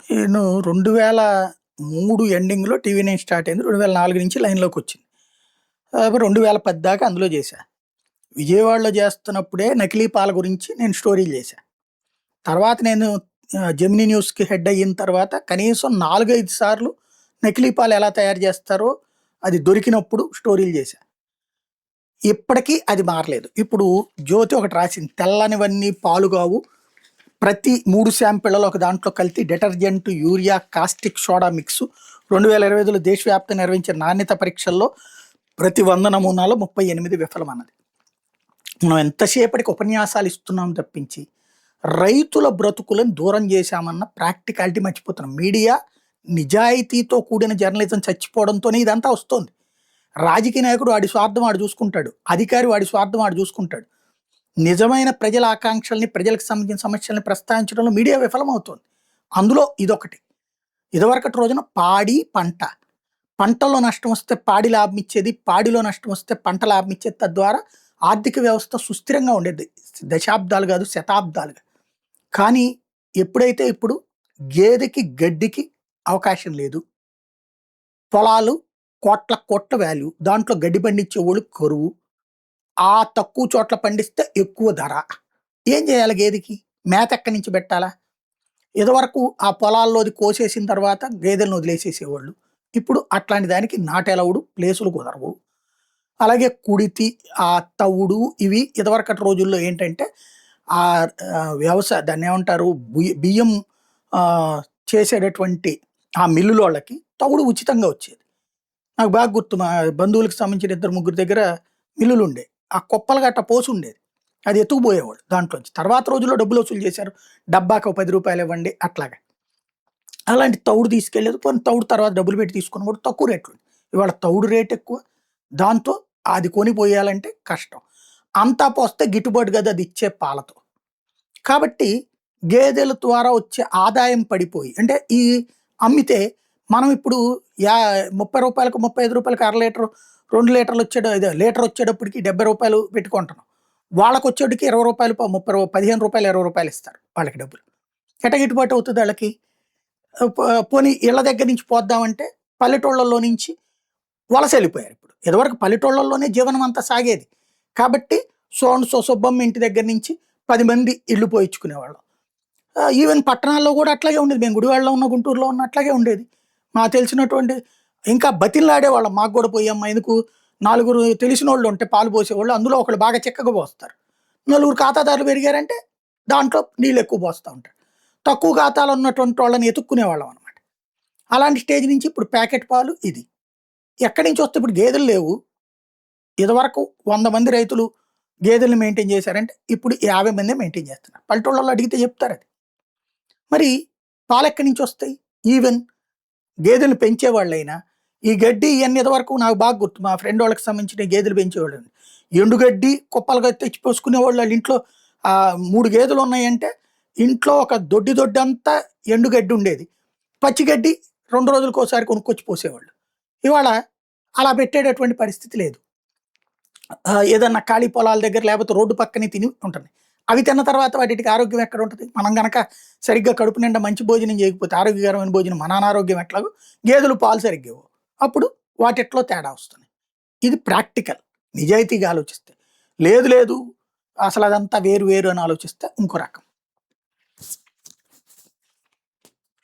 నేను 2003 ఎండింగ్‌లో TV nine start అయింది. 2004 నుంచి లైన్‌లోకొచ్చింది. 2010 దాకా అందులో చేశా. విజయవాడలో చేస్తున్నప్పుడే నకిలీ పాల గురించి నేను స్టోరీలు చేశా. తర్వాత నేను జెమినీ న్యూస్‌కి హెడ్ అయిన తర్వాత కనీసం 4, 5 సార్లు నకిలీ పాలు ఎలా తయారు చేస్తారో అది దొరికినప్పుడు స్టోరీలు చేశా. ఇప్పటికి అది మారలేదు. ఇప్పుడు జ్యోతి ఒకటి రాసింది. తెల్లనివన్నీ పాలు కావు. ప్రతి 3 శాంపిళ్లలో ఒక దాంట్లో కలిపి detergent, urea, caustic soda mix 2025లో దేశవ్యాప్తంగా నిర్వహించిన నాణ్యత పరీక్షల్లో ప్రతి 100 నమూనాల్లో 38 విఫలమన్నది. మనం ఎంతసేపటికి ఉపన్యాసాలు ఇస్తున్నాం తప్పించి రైతుల బ్రతుకులను దూరం చేశామన్న ప్రాక్టికాలిటీ మర్చిపోతున్నాం. మీడియా నిజాయితీతో కూడిన జర్నలిజం చచ్చిపోవడంతోనే ఇదంతా వస్తోంది. రాజకీయ నాయకుడు వాడి స్వార్థం వాడు చూసుకుంటాడు. అధికారి వాడి స్వార్థం వాడు చూసుకుంటాడు. నిజమైన ప్రజల ఆకాంక్షల్ని, ప్రజలకు సంబంధించిన సమస్యల్ని ప్రస్తావించడంలో మీడియా విఫలమవుతోంది. అందులో ఇదొకటి. ఇదివరకటి రోజున పాడి, పంట. పంటలో నష్టం వస్తే పాడి లాభం ఇచ్చేది, పాడిలో నష్టం వస్తే పంట లాభం ఇచ్చేది. తద్వారా ఆర్థిక వ్యవస్థ సుస్థిరంగా ఉండేది. దశాబ్దాలు కాదు, శతాబ్దాలుగా. కానీ ఎప్పుడైతే ఇప్పుడు గేదెకి, గడ్డికి అవకాశం లేదు. పొలాలు కోట్ల కోట్ల వాల్యూ. దాంట్లో గడ్డి పండించేవాళ్ళు కరువు. ఆ తక్కువ చోట్ల పండిస్తే ఎక్కువ ధర. ఏం చేయాలి గేదెకి? మేత ఎక్కడి నుంచి పెట్టాలా? ఇదివరకు ఆ పొలాల్లోది కోసేసిన తర్వాత గేదెలను వదిలేసేసేవాళ్ళు. ఇప్పుడు అట్లాంటి దానికి నాట్ అలౌడ్, ప్లేసులు కుదరవు. అలాగే కుడితి, ఆ తవుడు ఇవి ఇదివరకటి రోజుల్లో ఏంటంటే దాన్ని ఏమంటారు, బియ్యం చేసేటటువంటి ఆ మిల్లులోళ్ళకి తవుడు ఉచితంగా వచ్చేది. నాకు బాగా గుర్తు. మా బంధువులకు సంబంధించిన 2, 3 దగ్గర మిల్లులు ఉండే. ఆ కుప్పలు గట్ట పోసి ఉండేది. అది ఎత్తుకుపోయేవాడు దాంట్లోంచి. తర్వాత రోజుల్లో డబ్బులు వసూలు చేశారు. డబ్బాకి ఒక ₹10 ఇవ్వండి అట్లాగా. అలాంటి తౌడు తీసుకెళ్ళేది. పోనీ తౌడు తర్వాత డబ్బులు పెట్టి తీసుకుని కూడా తక్కువ రేట్లు. ఇవాళ తౌడు రేట్ ఎక్కువ. దాంతో అది కొనిపోయాలంటే కష్టం. అంతా పోస్తే గిట్టుబాటు కదా అది ఇచ్చే పాలతో. కాబట్టి గేదెల ద్వారా వచ్చే ఆదాయం పడిపోయి, అంటే ఈ అమ్మితే మనం ఇప్పుడు ₹30కు, ₹35కి అర లీటరు, 2 లీటర్లు లీటర్ వచ్చేటప్పటికి ₹70 పెట్టుకుంటున్నాం. వాళ్ళకి వచ్చేటికి ₹20, ₹15, ₹20 ఇస్తారు వాళ్ళకి డబ్బులు. ఎట్ట గిట్టుబాటు అవుతుంది వాళ్ళకి? పోనీ ఇళ్ళ దగ్గర నుంచి పోద్దామంటే పల్లెటూళ్ళలో నుంచి వలస వెళ్ళిపోయారు. ఇప్పుడు ఇదివరకు పల్లెటూళ్ళలోనే జీవనం అంతా సాగేది. కాబట్టి సుబ్బమ్మ ఇంటి దగ్గర నుంచి 10 మంది ఇళ్ళు పోయించుకునేవాళ్ళం. ఈవెన్ పట్టణాల్లో కూడా అట్లాగే ఉండేది. మేము గుడివాడలో ఉన్న, గుంటూరులో ఉన్న అట్లాగే ఉండేది. మాకు తెలిసినటువంటి ఇంకా బతిలాడేవాళ్ళం. మాకు కూడా పోయమ్మా, ఎందుకు 4 తెలిసిన వాళ్ళు ఉంటే పాలు పోసేవాళ్ళు. అందులో ఒకళ్ళు బాగా చిక్కగా పోస్తారు. 4 ఖాతాదారులు పెరిగారంటే దాంట్లో నీళ్ళు ఎక్కువ పోస్తూ ఉంటారు. తక్కువ ఖాతాలో ఉన్నటువంటి వాళ్ళని ఎతుక్కునేవాళ్ళం అనమాట. అలాంటి స్టేజ్ నుంచి ఇప్పుడు ప్యాకెట్ పాలు ఇది. ఎక్కడి నుంచి వస్తే ఇప్పుడు గేదెలు లేవు. ఇదివరకు 100 మంది రైతులు గేదెలను మెయింటైన్ చేశారంటే ఇప్పుడు 50 మందే మెయింటైన్ చేస్తున్నారు. పల్లెటూళ్ళలో అడిగితే చెప్తారు అది. మరి పాలు ఎక్కడి నుంచి వస్తాయి? ఈవెన్ గేదెలు పెంచేవాళ్ళైనా ఈ గడ్డి ఇవన్నీ ఇదివరకు నాకు బాగా గుర్తు. మా ఫ్రెండ్ వాళ్ళకి సంబంధించిన గేదెలు పెంచేవాళ్ళు. ఎండుగడ్డి కుప్పలుగా తెచ్చి పోసుకునేవాళ్ళు. వాళ్ళ ఇంట్లో 3 గేదెలు ఉన్నాయంటే ఇంట్లో ఒక దొడ్డంతా ఎండుగడ్డి ఉండేది. పచ్చిగడ్డి 2 రోజులకు ఒకసారి కొనుక్కొచ్చి పోసేవాళ్ళు. ఇవాళ అలా పెట్టేటటువంటి పరిస్థితి లేదు. ఏదన్నా ఖాళీ పొలాల దగ్గర లేకపోతే రోడ్డు పక్కనే తిని ఉంటుంది. అవి తిన్న తర్వాత వాటికి ఆరోగ్యం ఎక్కడ ఉంటుంది? మనం గనక సరిగ్గా కడుపు నిండా మంచి భోజనం చేయకపోతే, ఆరోగ్యకరమైన భోజనం, మన అనారోగ్యం ఎట్లాగో గేదెలు పాలు సరిగ్గా ఇవ్వవు. అప్పుడు వాటిట్లో తేడా వస్తుంది. ఇది ప్రాక్టికల్. నిజాయితీగా ఆలోచిస్తే. లేదు అసలు అదంతా వేరు అని ఆలోచిస్తే ఇంకో రకం.